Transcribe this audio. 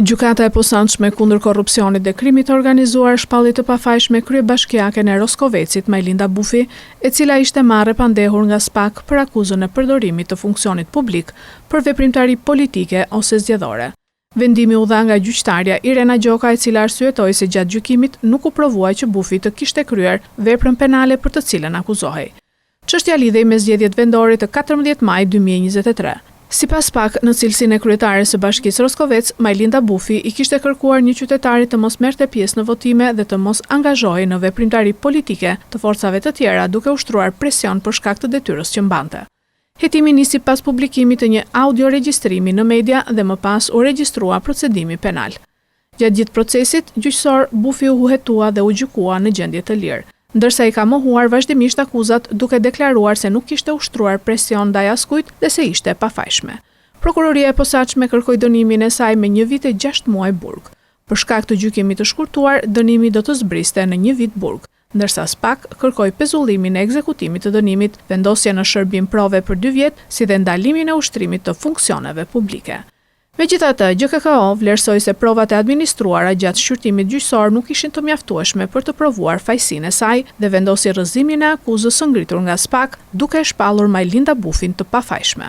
Gjykata e posaçme kundër korrupsionit dhe krimit të organizuar shpallje të pafajshme kryebashkiaken e Roskovecit Majlinda Bufi, e cila ishte marrë pandehur nga SPAK për akuzën e përdorimit të funksionit publik për veprimtari politike ose zgjedhore. Vendimi u dha nga gjyqtarja Irena Gjoka, e cila arsyetoi se gjatë gjykimit nuk u provua që Bufi të kishte kryer veprën penale për të cilën akuzohej. Çështja lidhej me zgjedhjet vendore të 14 maj 2023. Sipas SPAK, në cilësinë e kryetares së Bashkisë Roskovec, Majlinda Bufi i kishte kërkuar një qytetari të mos merrte pjesë në votime dhe të mos angazhohej në veprimtari politike të forcave të tjera, duke ushtruar presion për shkak të detyrës që mbante. Hetimi nisi pas publikimit të një audio regjistrimi në media dhe më pas u regjistrua procedimi penal. Gjatë gjithë procesit gjyqësor, Bufi u hetua dhe u gjykua në gjendje të lirë, ndërsa i ka mohuar vazhdimisht akuzat duke deklaruar se nuk kishte ushtruar presion ndaj askujt dhe se ishte pafajshme. Prokuroria e posaçme kërkoi dënimin e saj me 1 vit e 6 muaj burg. Për shkak të gjykimit të shkurtuar, dënimi do të zbriste në 1 vit burg, ndërsa SPAK kërkoi pezullimin e ekzekutimit të dënimit, vendosje në shërbim prove për 2 vjet, si dhe ndalimin e ushtrimit të funksioneve publike. Megjithatë, GKKO vlerësoi se provat e administruara gjatë shqyrtimit gjyqësor nuk ishin të mjaftueshme për të provuar fajësinë e saj dhe vendosi rrëzimin e akuzës së ngritur nga SPAK, duke e shpallur Majlinda Bufin të pafajshme.